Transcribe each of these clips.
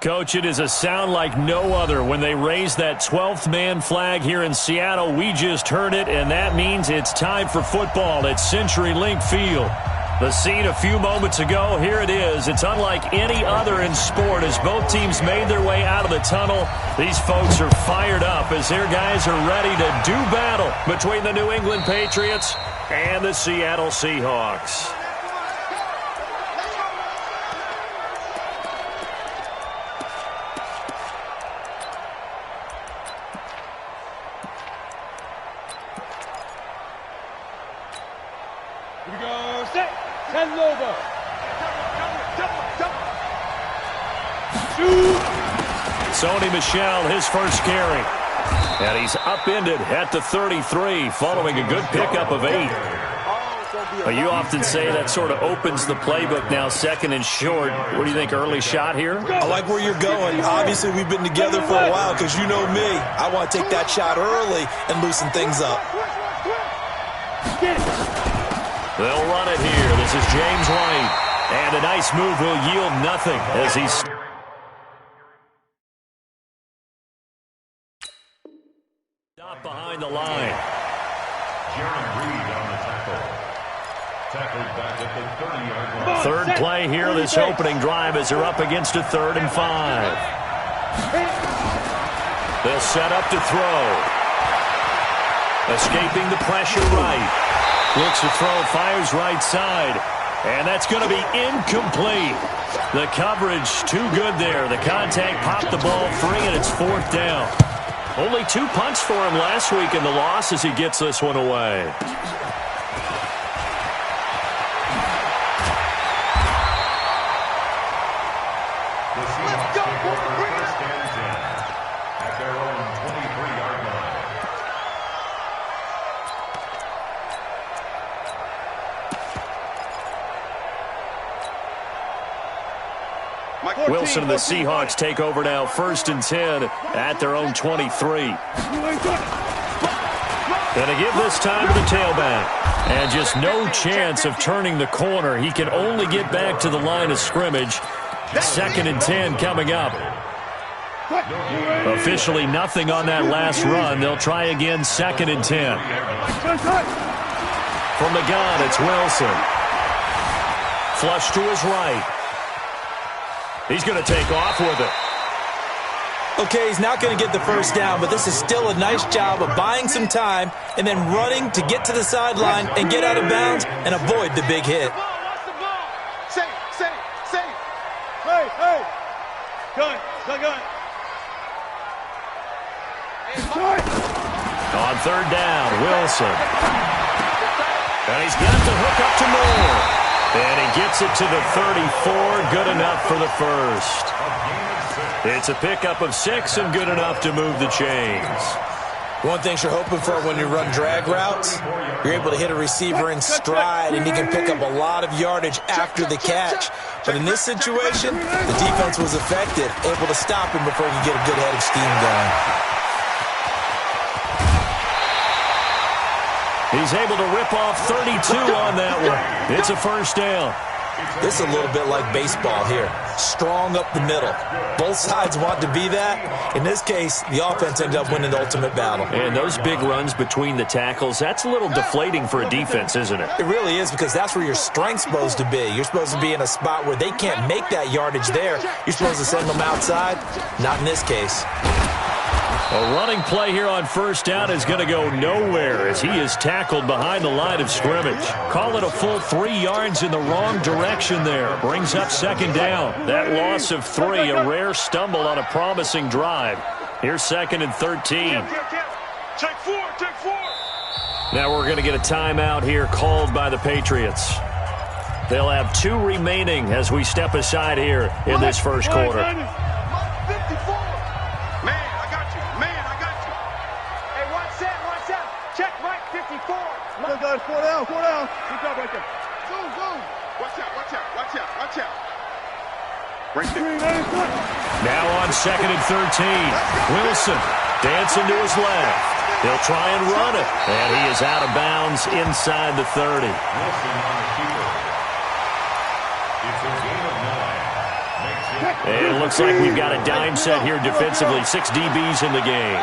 Coach, it is a sound like no other when they raise that 12th man flag here in Seattle. We just heard it, and that means it's time for football at CenturyLink Field. The scene a few moments ago, here it is. It's unlike any other in sport as both teams made their way out of the tunnel. These folks are fired up as their guys are ready to do battle between the New England Patriots and the Seattle Seahawks. Sony Michel, his first carry. And he's upended at the 33 following a good pickup of 8. You often say that sort of opens the playbook now, second and short. What do you think, early shot here? I like where you're going. Obviously, we've been together for a while because you know me. I want to take that shot early and loosen things up. They'll run it here. This is James White. And a nice move will yield nothing as he's stopped behind the line. Third play here, this opening drive as they're up against a 3rd and 5. They'll set up to throw. Escaping the pressure right. Looks to throw, fires right side. And that's going to be incomplete. The coverage too good there. The contact popped the ball free, and it's 4th down. Only 2 punts for him last week in the loss as he gets this one away. Wilson and the Seahawks take over now, 1st and 10 at their own 23. Going to give this time to the tailback. And just no chance of turning the corner. He can only get back to the line of scrimmage. 2nd and 10 coming up. Officially nothing on that last run. They'll try again, 2nd and 10. From the gun, it's Wilson. Flush to his right. He's going to take off with it. Okay, he's not going to get the first down, but this is still a nice job of buying some time and then running to get to the sideline and get out of bounds and avoid the big hit. On 3rd down, Wilson. And he's got the hook up to Moore. And he gets it to the 34, good enough for the first. It's a pickup of 6 and good enough to move the chains. One thing you're hoping for when you run drag routes, you're able to hit a receiver in stride and he can pick up a lot of yardage after the catch. But in this situation, the defense was effective, able to stop him before he could get a good head of steam going. He's able to rip off 32 on that one. It's a first down. This is a little bit like baseball here. Strong up the middle. Both sides want to be that. In this case, the offense ended up winning the ultimate battle. And those big runs between the tackles, that's a little deflating for a defense, isn't it? It really is, because that's where your strength's supposed to be. You're supposed to be in a spot where they can't make that yardage there. You're supposed to send them outside. Not in this case. A running play here on 1st down is going to go nowhere as he is tackled behind the line of scrimmage. Call it a full 3 yards in the wrong direction there. Brings up 2nd down. That loss of 3, a rare stumble on a promising drive. Here's 2nd and 13. Take 4. Now we're going to get a timeout here called by the Patriots. They'll have 2 remaining as we step aside here in this first quarter. Guys, 4 down. Good job right there. Go. Watch out. Right there. Now on 2nd and 13. Wilson dancing to his left. He'll try and run it. And he is out of bounds inside the 30. Wilson on the keeper. It's a gain of 9. Makes And it looks like we've got a dime set here defensively. 6 DBs in the game.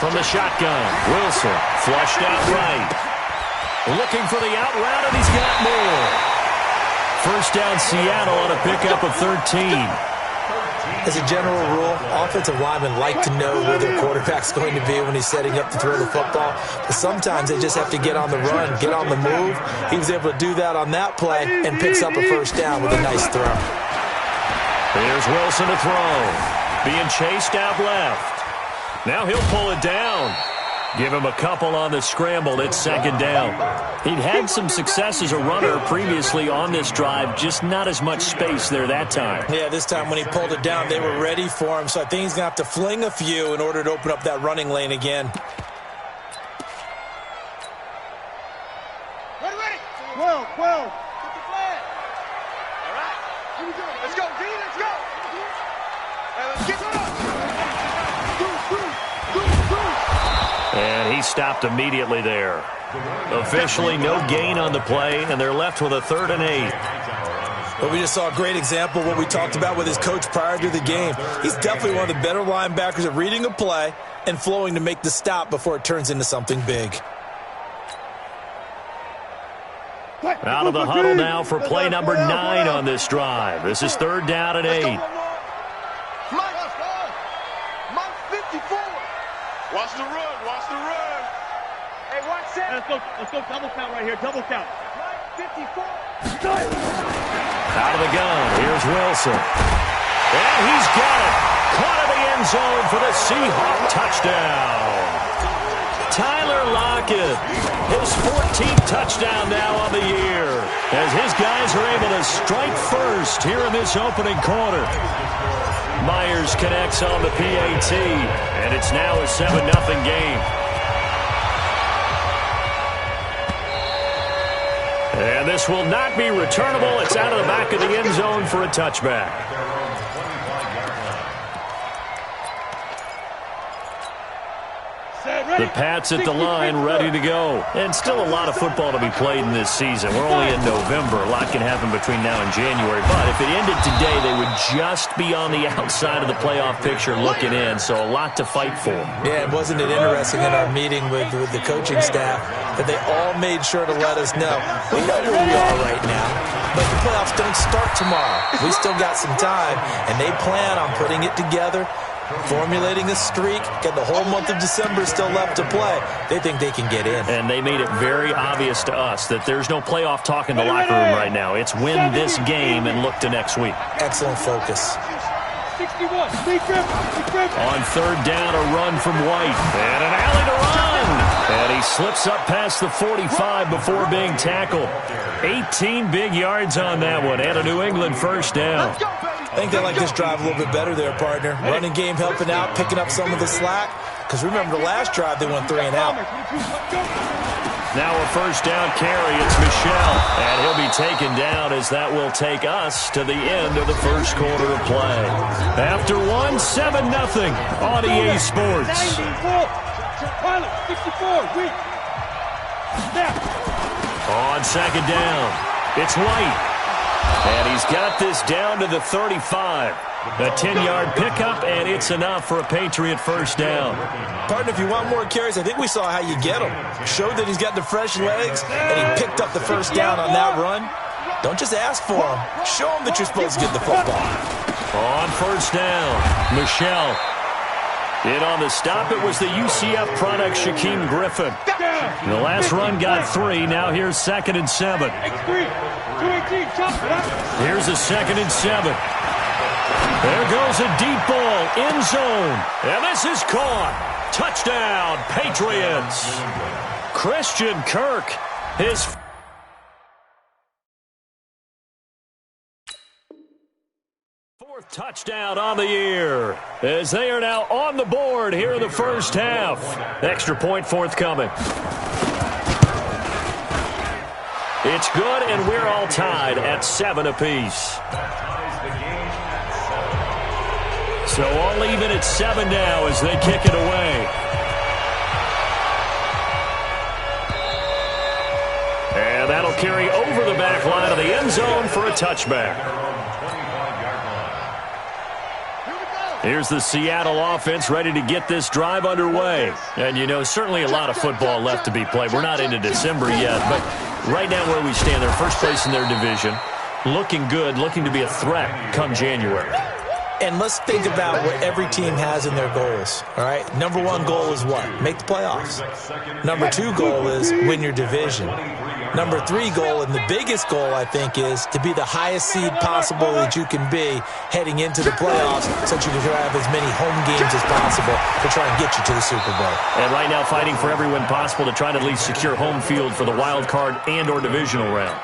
From the shotgun, Wilson flushed out right. Looking for the out route, and he's got more. First down, Seattle on a pickup of 13. As a general rule, offensive linemen like to know where their quarterback's going to be when he's setting up to throw the football. But sometimes they just have to get on the run, get on the move. He was able to do that on that play and picks up a first down with a nice throw. Here's Wilson to throw. Being chased out left. Now he'll pull it down. Give him a couple on the scramble. It's second down. He'd had some success as a runner previously on this drive, just not as much space there that time. Yeah, this time when he pulled it down, they were ready for him, so I think he's going to have to fling a few in order to open up that running lane again. Ready. 12. Get the flag. All right. Here we go. Let's go, D. Let's go. Let's get it up. And he stopped immediately there. Officially no gain on the play, and they're left with a 3rd and 8. But we just saw a great example of what we talked about with his coach prior to the game. He's definitely one of the better linebackers at reading a play and flowing to make the stop before it turns into something big. Out of the huddle now for play number 9 on this drive. This is 3rd down and 8. Mike 54. Watch the run. Hey, watch that. Let's go double count right here. Double count. Mike 54. Out of the gun. Here's Wilson. And he's got it. Caught in the end zone for the Seahawk touchdown. Tyler Lockett, his 14th touchdown now on the year, as his guys are able to strike first here in this opening quarter. Myers connects on the PAT, and it's now a 7-0 game. And this will not be returnable. It's out of the back of the end zone for a touchback. The Pats at the line, ready to go. And still a lot of football to be played in this season. We're only in November. A lot can happen between now and January. But if it ended today, they would just be on the outside of the playoff picture looking in. So a lot to fight for. Yeah, wasn't it interesting in our meeting with the coaching staff that they all made sure to let us know, we know where we are right now, but the playoffs don't start tomorrow. We still got some time, and they plan on putting it together, formulating a streak, got the whole month of December still left to play. They think they can get in. And they made it very obvious to us that there's no playoff talk in the locker room right now. It's win this game and look to next week. Excellent focus. 61. On 3rd down, a run from White. And an alley to run. And he slips up past the 45 before being tackled. 18 big yards on that one. And a New England first down. I think they like this drive a little bit better there, partner. Running game helping out, picking up some of the slack. Because remember, the last drive they went 3 and out. Now a first down carry. It's Michelle. And he'll be taken down as that will take us to the end of the first quarter of play. After 1, 7-0 on EA Sports. 64. On 2nd down, it's White. And he's got this down to the 35. A 10-yard pickup, and it's enough for a Patriot first down. Partner, if you want more carries, I think we saw how you get him. Showed that he's got the fresh legs, and he picked up the first down on that run. Don't just ask for him. Show him that you're supposed to get the football. On first down, Michelle. In on the stop, it was the UCF product, Shaquem Griffin. The last run got 3. Now here's 2nd and 7. Here's a 2nd and 7. There goes a deep ball, end zone. And this is caught. Touchdown, Patriots. Christian Kirk, his 4th touchdown on the year, as they are now on the board here in the first half. Extra point forthcoming. It's good, and we're all tied at 7 apiece. So all even at 7 now as they kick it away. And That'll carry over the back line of the end zone for a touchback. Here's the Seattle offense ready to get this drive underway. And, you know, certainly a lot of football left to be played. We're not into December yet, but right now where we stand, they're first place in their division. Looking good, looking to be a threat come January. And let's think about what every team has in their goals, all right? Number one goal is what? Make the playoffs. Number two goal is win your division. Number three goal, and the biggest goal, I think, is to be the highest seed possible that you can be heading into the playoffs so that you can have as many home games as possible to try and get you to the Super Bowl. And right now fighting for every win possible to try to at least secure home field for the wild card and or divisional round.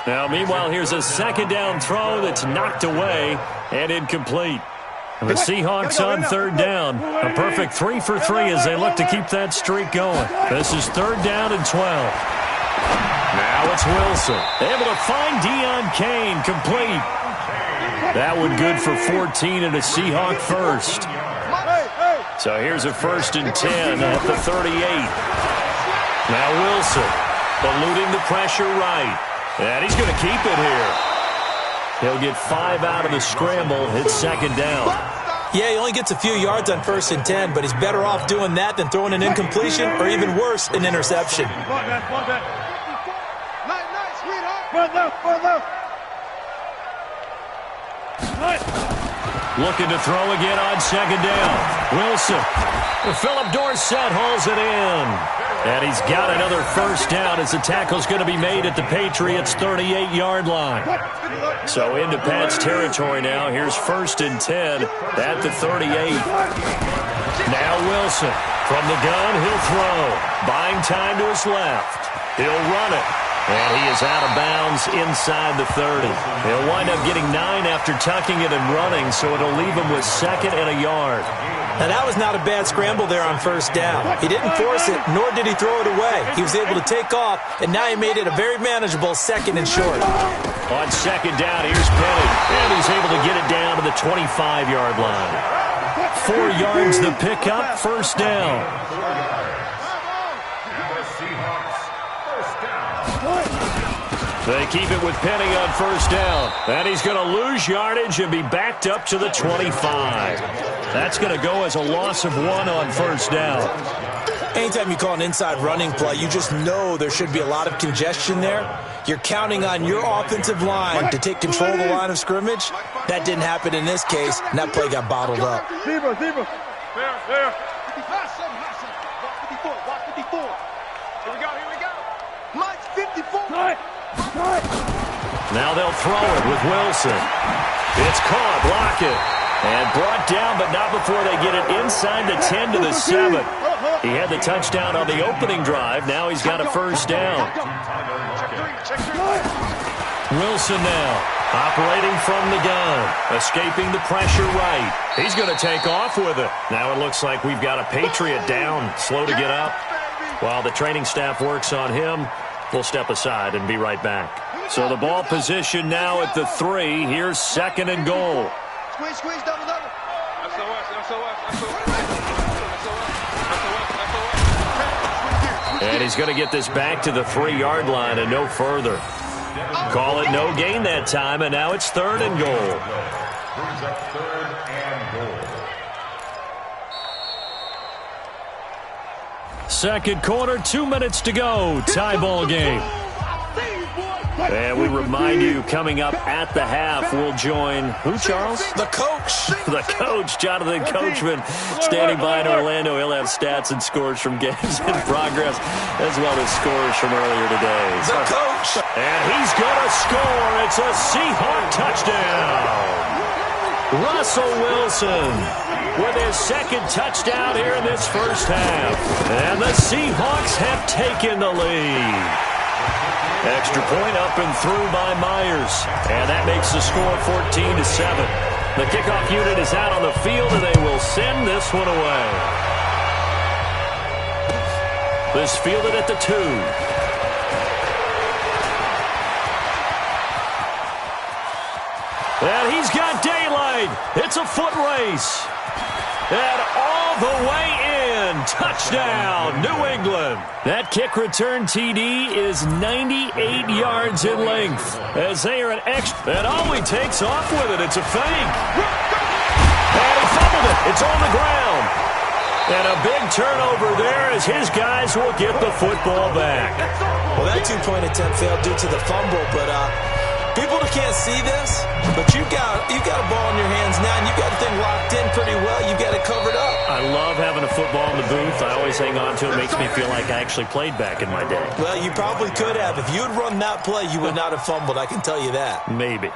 Now, meanwhile, here's a second down throw that's knocked away and incomplete. The Seahawks on third down. A perfect 3 for 3 as they look to keep that streak going. This is third down and 12. Now it's Wilson. Able to find Deion Kane, complete. That one good for 14 and a Seahawk first. So here's a 1st and 10 at the 38. Now Wilson eluding the pressure right. And he's going to keep it here. He'll get 5 out of the scramble. It's second down. Yeah, he only gets a few yards on 1st and 10, but he's better off doing that than throwing an incompletion or even worse, an interception. Looking to throw again on second down. Wilson. Philip Dorsett hauls it in. And he's got another first down as the tackle's going to be made at the Patriots' 38-yard line. So into Pat's territory now. Here's 1st and 10 at the 38. Now Wilson. From the gun, he'll throw. Buying time to his left. He'll run it. And he is out of bounds inside the 30. He'll wind up getting 9 after tucking it and running, so it'll leave him with 2nd and a yard. Now, that was not a bad scramble there on 1st down. He didn't force it, nor did he throw it away. He was able to take off, and now he made it a very manageable 2nd and short. On second down, here's Penny. And he's able to get it down to the 25-yard line. 4 yards the pickup, 1st down. They keep it with Penny on 1st down. And he's going to lose yardage and be backed up to the 25. That's going to go as a loss of 1 on 1st down. Anytime you call an inside running play, you just know there should be a lot of congestion there. You're counting on your offensive line to take control of the line of scrimmage. That didn't happen in this case, and that play got bottled up. Zebra. There. Watch 54. Here we go. Mike's 54. Now they'll throw it with Wilson. It's caught, block it. And brought down, but not before they get it inside the 10 to the 7. He had the touchdown on the opening drive. Now he's got a 1st down. Wilson now, operating from the gun, escaping the pressure right. He's going to take off with it. Now it looks like we've got a Patriot down, slow to get up. While the training staff works on him, we'll step aside and be right back. So the ball position now at the 3. Here's 2nd and goal. Squeeze, double. And he's going to get this back to the 3-yard line and no further. Call it no gain that time, and now it's 3rd and goal. Second quarter, 2 minutes to go. Tie ball game. And we remind you, coming up at the half, we'll join who, Charles? The coach. The coach, Jonathan Coachman, standing by in Orlando. He'll have stats and scores from games in progress, as well as scores from earlier today. The coach. And he's going to score. It's a Seahawk touchdown. Russell Wilson with his 2nd touchdown here in this first half. And the Seahawks have taken the lead. Extra point up and through by Myers. And that makes the score 14-7. The kickoff unit is out on the field, and they will send this one away. This fielded at the 2. And he's got daylight. It's a foot race. And all all the way in. Touchdown, New England. That kick return TD is 98 yards in length as they are an extra. And all he takes off with it, it's a fake. And he fumbled it. It's on the ground. And a big turnover there as his guys will get the football back. Well, that two-point attempt failed due to the fumble, but people can't see this, but you got a ball in your hands now, and you got the thing locked in pretty well. You got it covered up. I love having a football in the booth. I always hang on to it. It makes me feel like I actually played back in my day. Well, you probably could have. If you had run that play, you would not have fumbled. I can tell you that. Maybe.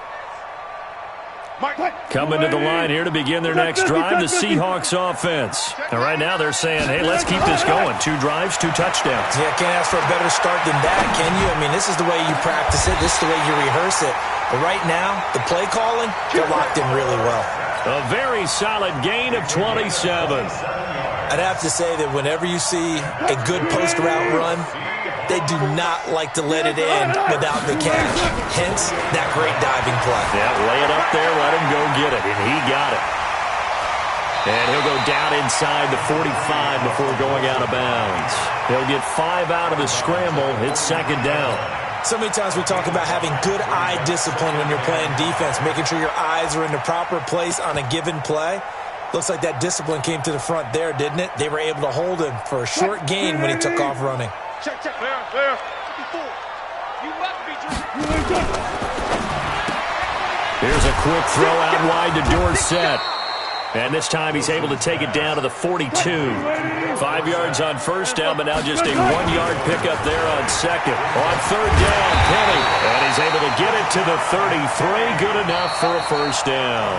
Coming to the line here to begin their next drive, the Seahawks offense. And right now they're saying, hey, let's keep this going. 2 drives, 2 touchdowns. Yeah, can't ask for a better start than that, can you? I mean, this is the way you practice it. This is the way you rehearse it. But right now, the play calling, they're locked in really well. A very solid gain of 27. I'd have to say that whenever you see a good post route run, they do not like to let it in without the catch. Hence, that great diving play. Yeah, lay it up there, let him go get it, and he got it. And he'll go down inside the 45 before going out of bounds. He'll get 5 out of the scramble. It's second down. So many times we talk about having good eye discipline when you're playing defense, making sure your eyes are in the proper place on a given play. Looks like that discipline came to the front there, didn't it? They were able to hold him for a short gain when he took off running. Check. There. 54. You must be Here's a quick throw out wide to Dorsett. And this time he's able to take it down to the 42. 5 yards on first down, but now just a 1-yard pickup there on second. On third down, Penny. And he's able to get it to the 33. Good enough for a first down.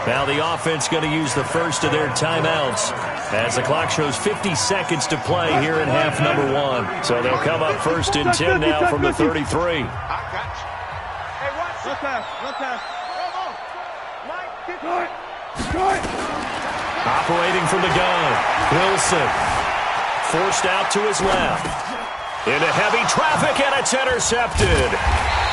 Now the offense going to use the first of their timeouts as the clock shows 50 seconds to play here in half number 1. So they'll come up first and 10 now from the 33. Hey, watch. One time. Come on. Mike, Operating from the gun, Wilson. Forced out to his left. Into heavy traffic, and it's intercepted.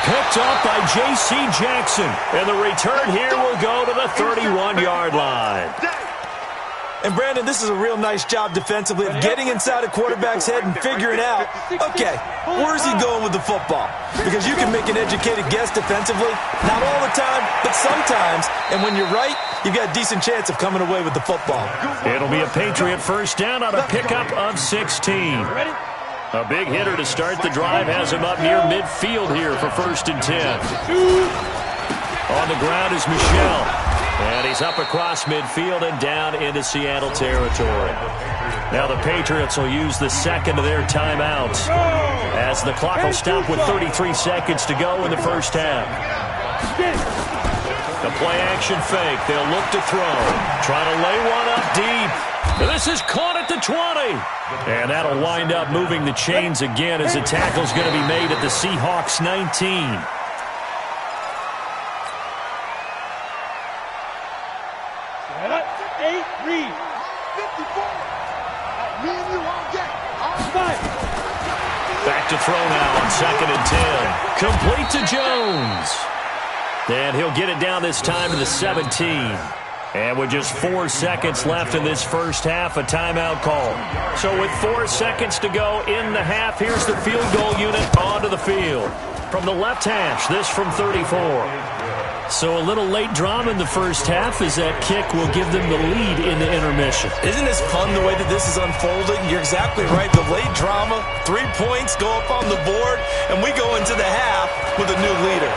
Picked up by J.C. Jackson. And the return here will go to the 31-yard line. And, Brandon, this is a real nice job defensively of getting inside a quarterback's head and figuring out, okay, where's he going with the football? Because you can make an educated guess defensively, not all the time, but sometimes. And when you're right, you've got a decent chance of coming away with the football. It'll be a Patriot first down on a pickup of 16. A big hitter to start the drive has him up near midfield here for first and 10. On the ground is Michel. And he's up across midfield and down into Seattle territory. Now the Patriots will use the second of their timeouts as the clock will stop with 33 seconds to go in the first half. The play-action fake. They'll look to throw. Trying to lay one up deep. This is caught at the 20. And that'll wind up moving the chains again as the tackle's going to be made at the Seahawks 19. Back to throw now on second and 10. Complete to Jones. And he'll get it down this time to the 17. And with just 4 seconds left in this first half, a timeout call. So with 4 seconds to go in the half, here's the field goal unit onto the field. From the left hash, this from 34. So a little late drama in the first half as that kick will give them the lead in the intermission. Isn't this fun the way that this is unfolding? You're exactly right. The late drama, 3 points go up on the board, and we go into the half with a new leader.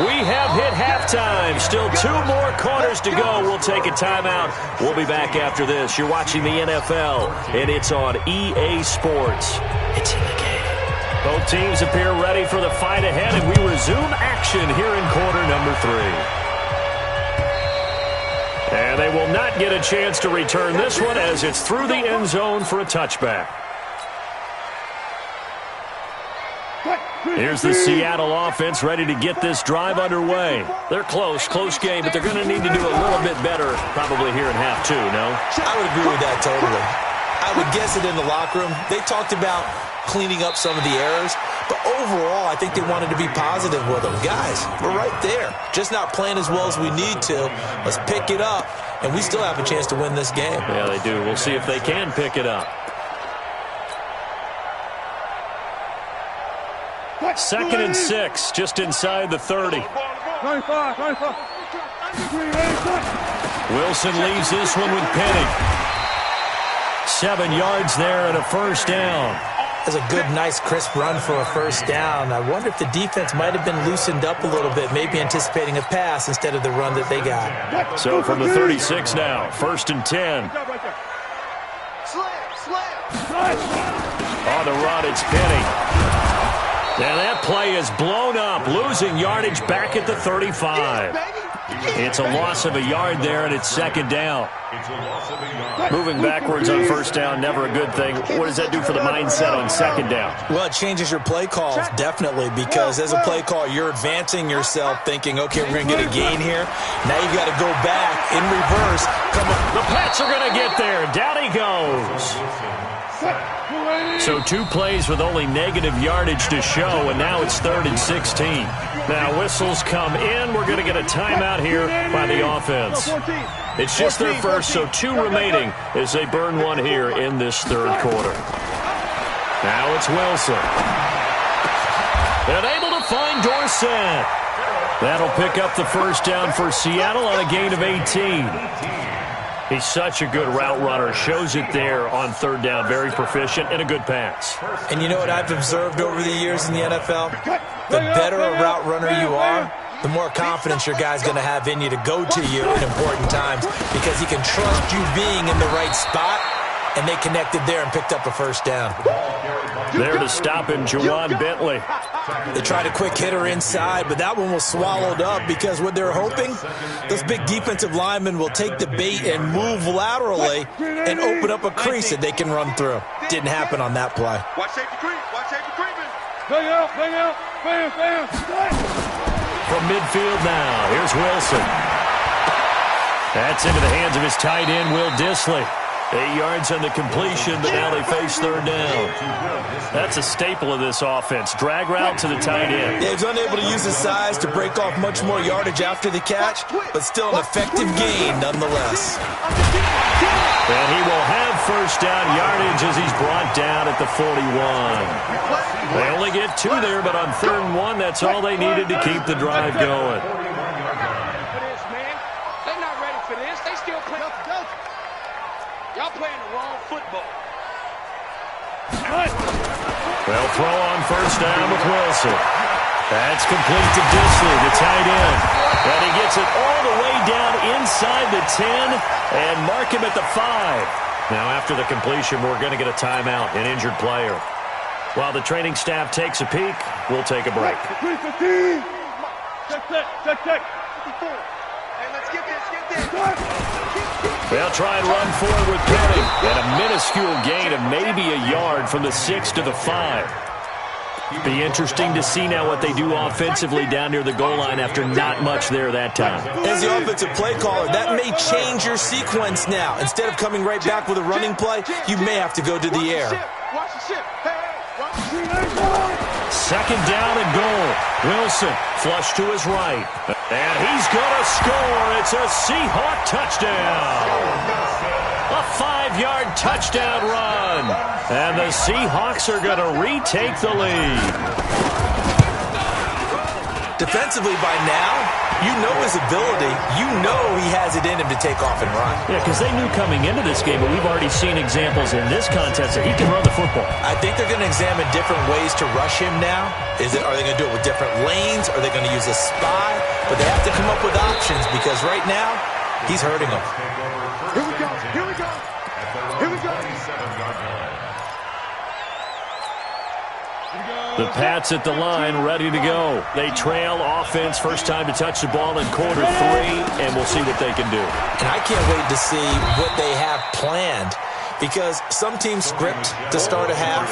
We have hit halftime. Still 2 more quarters to go. We'll take a timeout. We'll be back after this. You're watching the NFL, and it's on EA Sports. It's in the game. Both teams appear ready for the fight ahead, and we resume action here in quarter number 3. And they will not get a chance to return this one as it's through the end zone for a touchback. Here's the Seattle offense ready to get this drive underway. They're close game, but they're going to need to do a little bit better probably here in half 2, no? I would agree with that totally. I would guess it in the locker room. They talked about cleaning up some of the errors, But overall, I think they wanted to be positive with them. Guys, we're right there. Just not playing as well as we need to. Let's pick it up, and we still have a chance to win this game. Yeah, they do. We'll see if they can pick it up. 2nd and 6, just inside the 30. Wilson leaves this one with Penny. 7 yards there and a first down. That's a good, nice, crisp run for a first down. I wonder if the defense might have been loosened up a little bit, maybe anticipating a pass instead of the run that they got. So from the 36 now, 1st and 10. On the run, it's Penny. Now that play is blown up, losing yardage back at the 35. It's a loss of a yard there, and it's 2nd down. Moving backwards on 1st down, never a good thing. What does that do for the mindset on 2nd down? Well, it changes your play calls, definitely, because as a play call, you're advancing yourself thinking, okay, we're going to get a gain here. Now you've got to go back in reverse. The Pats are going to get there. Down he goes. So 2 plays with only negative yardage to show, and now it's 3rd and 16. Now whistles come in. We're going to get a timeout here by the offense. It's just their first, so 2 remaining as they burn one here in this 3rd quarter. Now it's Wilson. And able to find Dorsett. That'll pick up the first down for Seattle on a gain of 18. He's such a good route runner. Shows it there on 3rd down. Very proficient and a good pass. And you know what I've observed over the years in the NFL? The better a route runner you are, the more confidence your guy's going to have in you to go to you in important times because he can trust you being in the right spot, and they connected there and picked up a first down. There to stop him, Juwan Bentley. They tried a quick hitter inside, but that one was swallowed up because what they're hoping, those big defensive linemen will take the bait and move laterally and open up a crease that they can run through. Didn't happen on that play. Watch safety creep. Watch safety creeping. Bang out. Bam. From midfield now, here's Wilson. That's into the hands of his tight end, Will Dissly. 8 yards on the completion, but now they face 3rd down. That's a staple of this offense. Drag route to the tight end. Yeah, he's unable to use his size to break off much more yardage after the catch, but still an effective gain nonetheless. And he will have first down yardage as he's brought down at the 41. They only get 2 there, but on 3rd and 1, that's all they needed to keep the drive going. Y'all playing the wrong football. They'll throw on first down with Wilson. That's complete to Dissly, the tight end. And he gets it all the way down inside the 10 and mark him at the 5. Now after the completion, we're going to get a timeout, an injured player. While the training staff takes a peek, we'll take a break. Check. Hey, let's get this. They'll try and run forward with Penny. And a minuscule gain of maybe a yard from the 6 to the 5. Be interesting to see now what they do offensively down near the goal line after not much there that time. As the offensive play caller, that may change your sequence now. Instead of coming right back with a running play, you may have to go to the air. Second down and goal. Wilson flush to his right. And he's going to score. It's a Seahawk touchdown. A 5-yard touchdown run. And the Seahawks are going to retake the lead. Defensively by now, you know his ability. You know he has it in him to take off and run. Yeah, because they knew coming into this game, but we've already seen examples in this contest that he can run the football. I think they're going to examine different ways to rush him now. Are they going to do it with different lanes? Are they going to use a spy? But they have to come up with options because right now, he's hurting them. Here we go. The Pats at the line, ready to go. They trail offense, first time to touch the ball in quarter 3, and we'll see what they can do. And I can't wait to see what they have planned because some teams script to start a half.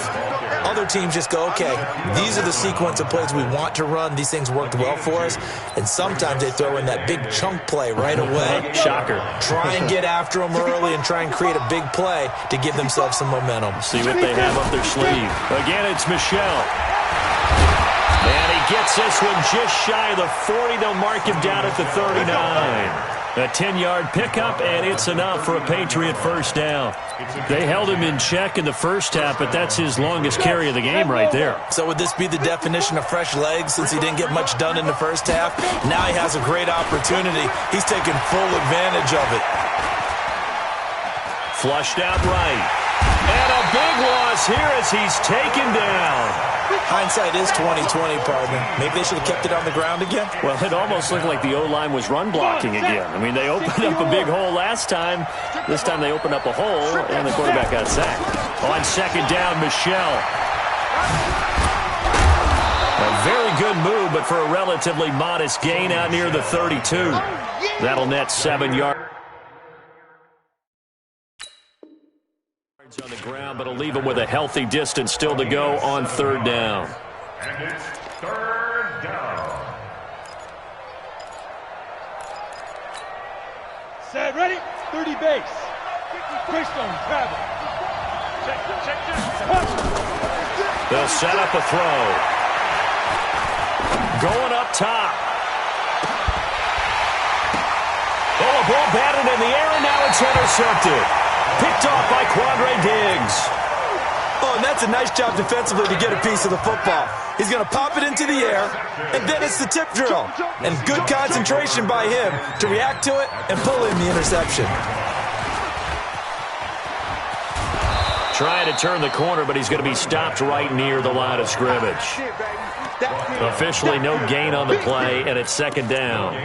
Other teams just go, okay, these are the sequence of plays we want to run. These things worked well for us. And sometimes they throw in that big chunk play right away. Shocker. Try and get after them early and try and create a big play to give themselves some momentum. See what they have up their sleeve. Again, it's Michelle. gets this one just shy of the 40. They'll mark him down at the 39. A 10-yard pickup, and it's enough for a Patriot first down. They held him in check in the first half, but that's his longest carry of the game right there. So would this be the definition of fresh legs since he didn't get much done in the first half? Now he has a great opportunity. He's taking full advantage of it. Flushed out right. And a big loss here as he's taken down. Hindsight is 20/20, partner. Maybe they should have kept it on the ground again. Well, it almost looked like the O-line was run blocking again. I mean, they opened up a big hole last time. This time they opened up a hole, and the quarterback got sacked. On second down, Michelle. A very good move, but for a relatively modest gain out near the 32. That'll net 7 yards. On the ground, but it'll leave him with a healthy distance still to go on third down. And it's third down. Set, ready? 30 base. Keystone, travel. They'll set up a throw. Going up top. Oh, a ball batted in the air, and now it's intercepted. Picked off by Quandre Diggs. Oh, and that's a nice job defensively to get a piece of the football. He's going to pop it into the air, and then it's the tip drill. And good concentration by him to react to it and pull in the interception. Trying to turn the corner, but he's going to be stopped right near the line of scrimmage. Officially no gain on the play, and it's second down.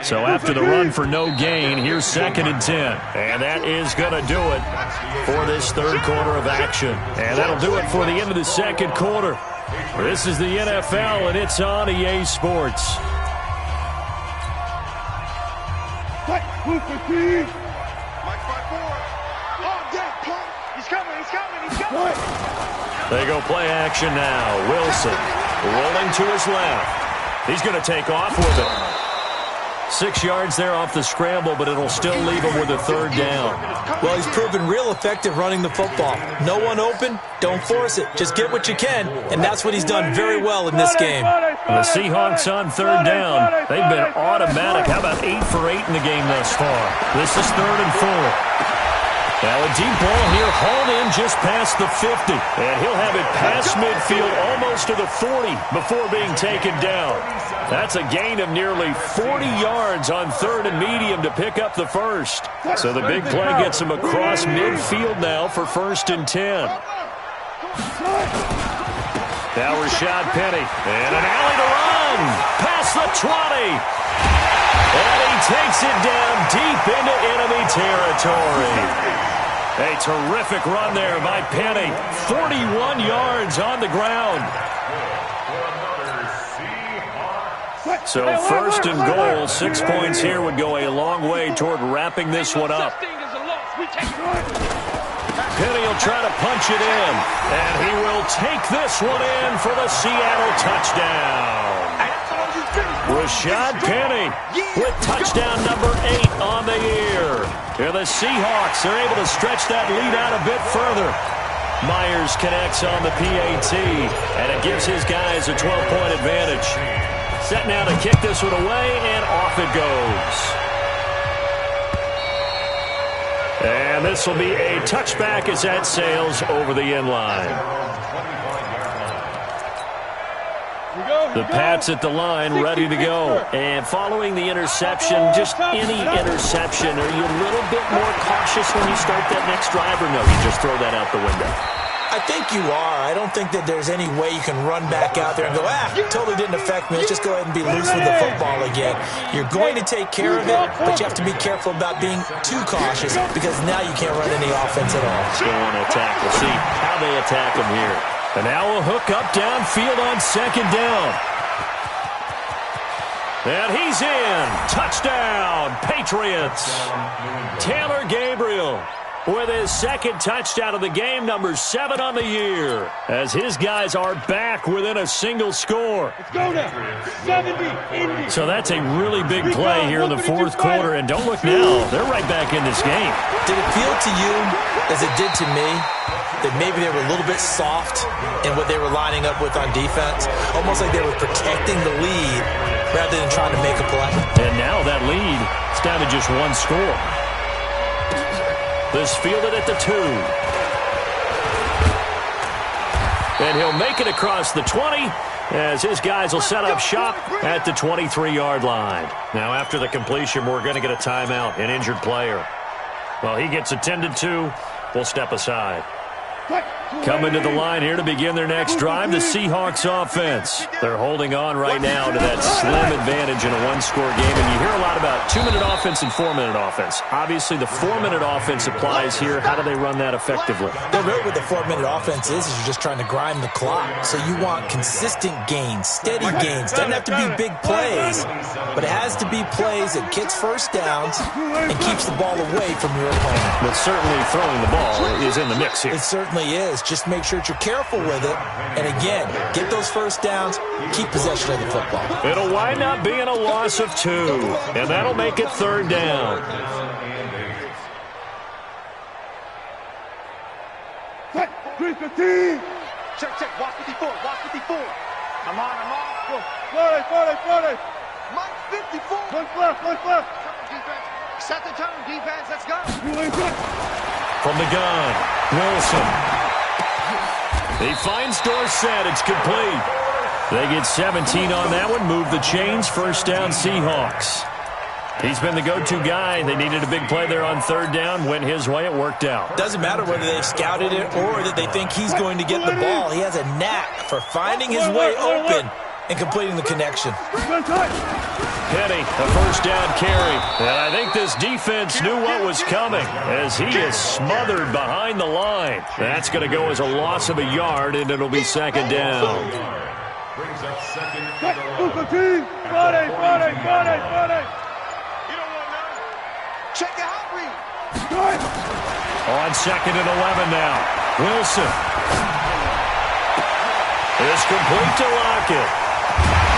So after the run for no gain, here's 2nd and 10. And that is going to do it for this third quarter of action. And that'll do it for the end of the second quarter. This is the NFL, and it's on EA Sports. They go play action now. Wilson rolling to his left. He's going to take off with it. 6 yards there off the scramble, but it'll still leave him with a third down. Well, he's proven real effective running the football. No one open, don't force it. Just get what you can, and that's what he's done very well in this game. The Seahawks on third down. They've been automatic. How about 8 for 8 in the game thus far? This is 3rd and 4. Now a deep ball here, hauled in just past the 50. And he'll have it past midfield, almost to the 40, before being taken down. That's a gain of nearly 40 yards on 3rd and medium to pick up the first. So the big play gets him across midfield now for 1st and 10. Now Rashad Penny. And an alley to run. Past the 20. And he takes it down deep into enemy territory. A terrific run there by Penny. 41 yards on the ground. So 1st and goal, 6 points here would go a long way toward wrapping this one up. Penny will try to punch it in, and he will take this one in for the Seattle touchdown. Rashad Penny with touchdown number 8 on the year. Here the Seahawks are able to stretch that lead out a bit further. Myers connects on the PAT, and it gives his guys a 12-point advantage. Set now to kick this one away, and off it goes. And this will be a touchback as that sails over the end line. The Pats at the line, ready to go. And following the interception, just any interception, are you a little bit more cautious when you start that next drive, or no, you just throw that out the window? I think you are. I don't think that there's any way you can run back out there and go, totally didn't affect me. Let's just go ahead and be loose with the football again. You're going to take care of it, but you have to be careful about being too cautious because now you can't run any offense at all. Let's go on attack. We'll see how they attack him here. And now a hook up downfield on 2nd down. And he's in. Touchdown, Patriots. Taylor Gabriel with his 2nd touchdown of the game, number 7 on the year, as his guys are back within a single score. Let's go now. 70, Indy. So that's a really big play here in the 4th quarter, and don't look now, they're right back in this game. Did it feel to you as it did to me that maybe they were a little bit soft in what they were lining up with on defense, almost like they were protecting the lead rather than trying to make a play. And now that lead is down to just one score. This fielded at the 2. And he'll make it across the 20 as his guys will set up shop at the 23-yard line. Now, after the completion, we're going to get a timeout, an injured player. Well, he gets attended to. We'll step aside. Coming to the line here to begin their next drive, the Seahawks offense. They're holding on right now to that slim advantage in a one-score game. And you hear a lot about 2-minute offense and 4-minute offense. Obviously, the 4-minute offense applies here. How do they run that effectively? Well, really what the 4-minute offense is you're just trying to grind the clock. So you want consistent gains, steady gains. Doesn't have to be big plays, but it has to be plays that gets first downs and keeps the ball away from your opponent. But certainly throwing the ball is in the mix here. It certainly is. Just make sure that you're careful with it. And again, get those first downs, keep possession of the football. It'll wind up being a loss of 2, and that'll make it 3rd down. Check. Watch 54. I'm on. Go. 40. Mike 54. Look left. Defense. Set the tone, defense. Let's go. From the gun, Wilson. He finds Dorsett. It's complete. They get 17 on that one. Move the chains. First down, Seahawks. He's been the go-to guy. They needed a big play there on 3rd down. Went his way. It worked out. Doesn't matter whether they've scouted it or that they think he's going to get the ball. He has a knack for finding his way open and completing the connection. Penny, a first down carry. And I think this defense knew what was coming as he is smothered behind the line. That's going to go as a loss of a yard, and it'll be 2nd down. Brings up 2nd. Check your hot read. On 2nd and 11 now. Wilson. It's complete to Lockett.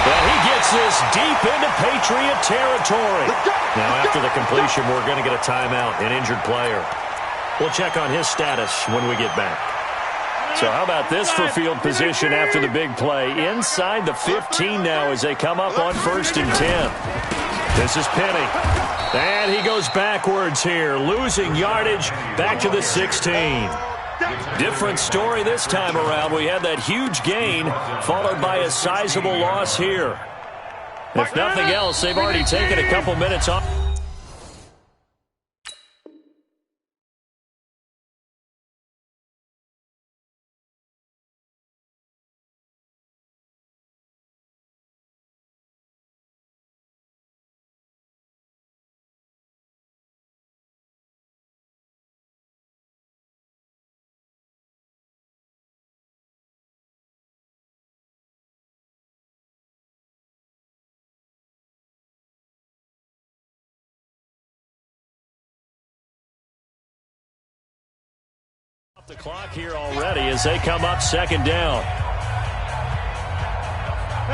Well, he gets this deep into Patriot territory. Now, after the completion, we're going to get a timeout, an injured player. We'll check on his status when we get back. So how about this for field position after the big play? Inside the 15 now as they come up on 1st and 10. This is Penny. And he goes backwards here, losing yardage back to the 16. Different story this time around. We had that huge gain followed by a sizable loss here. If nothing else, they've already taken a couple minutes off. The clock here already as they come up 2nd down.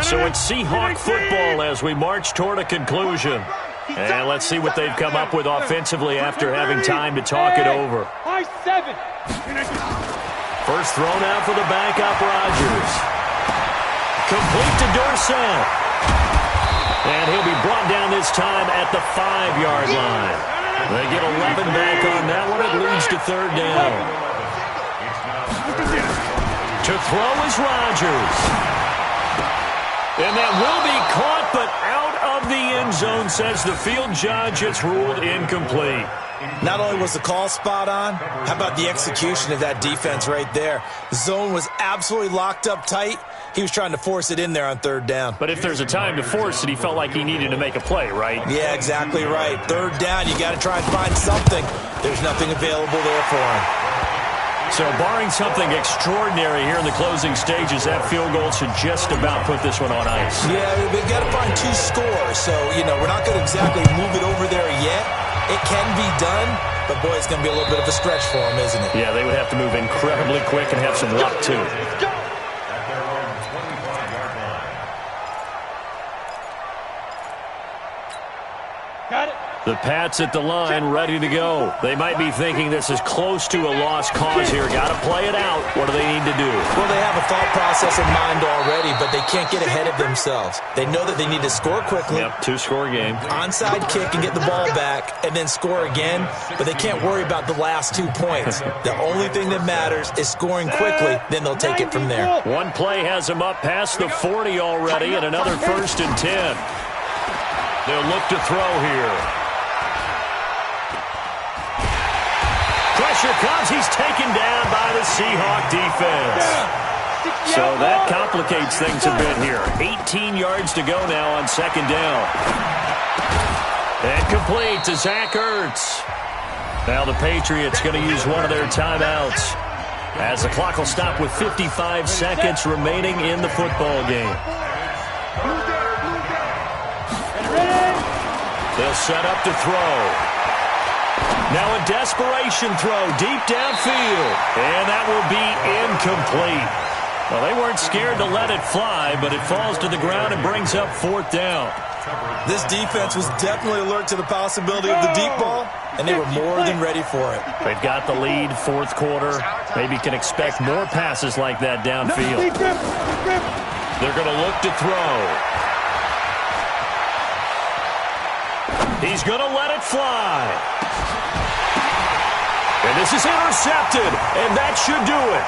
So it's Seahawk football as we march toward a conclusion. And let's see what they've come up with offensively after having time to talk it over. First thrown out for the backup, Rodgers. Complete to Dorsett. And he'll be brought down this time at the 5-yard line. They get 11 back on that one. It leads to 3rd down. To throw is Rodgers. And that will be caught, but out of the end zone, says the field judge. It's ruled incomplete. Not only was the call spot on, how about the execution of that defense right there? The zone was absolutely locked up tight. He was trying to force it in there on 3rd down. But if there's a time to force it, he felt like he needed to make a play, right? Yeah, exactly right. 3rd down, you got to try and find something. There's nothing available there for him. So barring something extraordinary here in the closing stages, that field goal should just about put this one on ice. Yeah, we've got to find 2 scores. So, we're not going to exactly move it over there yet. It can be done, but boy, it's going to be a little bit of a stretch for them, isn't it? Yeah, they would have to move incredibly quick and have some luck, too. The Pats at the line, ready to go. They might be thinking this is close to a lost cause here. Got to play it out. What do they need to do? Well, they have a thought process in mind already, but they can't get ahead of themselves. They know that they need to score quickly. Yep, two-score game. Onside kick and get the ball back, and then score again, but they can't worry about the last 2 points. The only thing that matters is scoring quickly, then they'll take it from there. One play has them up past the 40 already, and another 1st and 10. They'll look to throw here. Pressure comes. He's taken down by the Seahawk defense. So that complicates things a bit here. 18 yards to go now on 2nd down. And complete to Zach Ertz. Now the Patriots going to use one of their timeouts as the clock will stop with 55 seconds remaining in the football game. They'll set up to throw. Now a desperation throw deep downfield. And that will be incomplete. Well, they weren't scared to let it fly, but it falls to the ground and brings up 4th down. This defense was definitely alert to the possibility of the deep ball, and they were more than ready for it. They've got the lead, 4th quarter. Maybe can expect more passes like that downfield. They're going to look to throw. He's going to let it fly. And this is intercepted, and that should do it.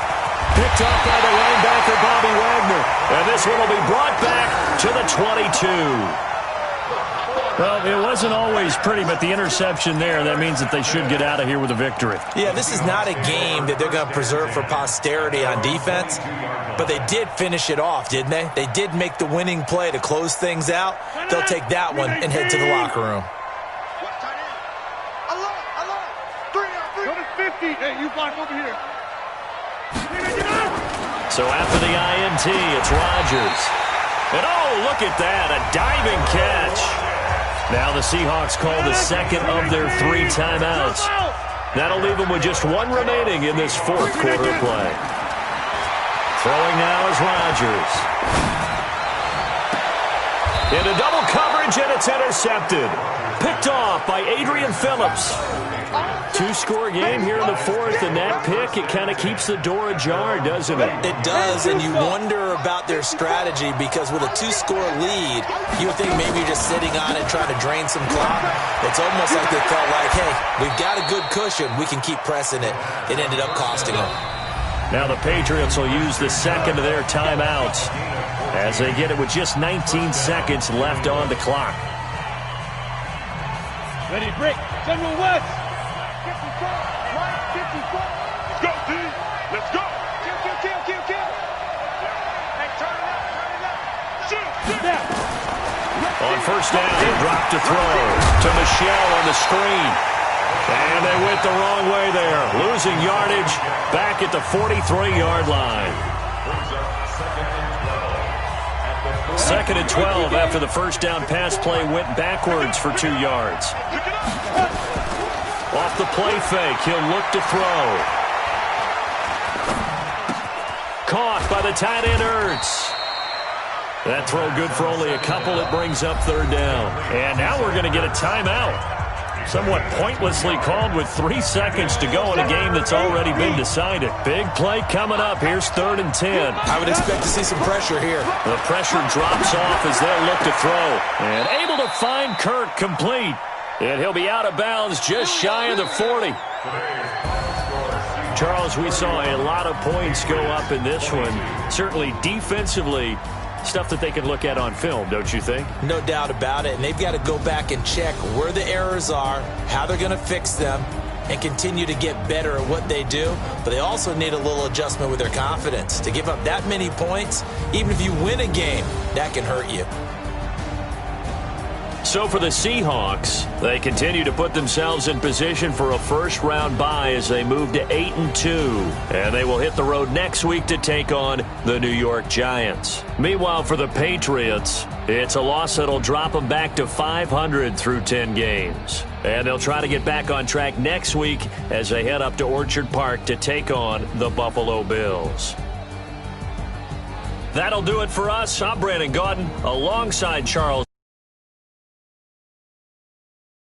Picked up by the linebacker, Bobby Wagner. And this one will be brought back to the 22. Well, it wasn't always pretty, but the interception there, that means that they should get out of here with a victory. Yeah, this is not a game that they're going to preserve for posterity on defense, but they did finish it off, didn't they? They did make the winning play to close things out. They'll take that one and head to the locker room. Hey, you block over here. So after the INT, it's Rodgers. And oh, look at that, a diving catch. Now the Seahawks call the 2nd of their 3 timeouts. That'll leave them with just 1 remaining in this 4th quarter play. Throwing now is Rodgers. Into double coverage, and it's intercepted. Picked off by Adrian Phillips. 2-score game here in the 4th, and that pick, it kind of keeps the door ajar, doesn't it? It does, and you wonder about their strategy because with a 2-score lead, you would think maybe you're just sitting on it trying to drain some clock. It's almost like they felt like, hey, we've got a good cushion. We can keep pressing it. It ended up costing them. Now the Patriots will use the 2nd of their timeouts as they get it with just 19 seconds left on the clock. Ready, break. General West. 54. Right, 54. Let's go, D. Let's go. Kill. Hey, turn it up. Shoot. Now. On 1st down, he dropped to throw to Michelle on the screen. And they went the wrong way there. Losing yardage back at the 43-yard line. 2nd and 12 after the 1st down pass play went backwards for 2 yards. Off the play fake, he'll look to throw. Caught by the tight end Ertz. That throw good for only a couple. It brings up 3rd down. And now we're going to get a timeout. Somewhat pointlessly called with 3 seconds to go in a game that's already been decided. Big play coming up. Here's 3rd and 10. I would expect to see some pressure here. The pressure drops off as they'll look to throw. And able to find Kirk complete. And he'll be out of bounds just shy of the 40. Charles, we saw a lot of points go up in this one. Certainly defensively, stuff that they can look at on film, don't you think? No doubt about it. And they've got to go back and check where the errors are, how they're going to fix them, and continue to get better at what they do. But they also need a little adjustment with their confidence. To give up that many points, even if you win a game, that can hurt you. So for the Seahawks, they continue to put themselves in position for a first-round bye as they move to 8-2. And they will hit the road next week to take on the New York Giants. Meanwhile, for the Patriots, it's a loss that'll drop them back to 500 through 10 games. And they'll try to get back on track next week as they head up to Orchard Park to take on the Buffalo Bills. That'll do it for us. I'm Brandon Gaudin alongside Charles.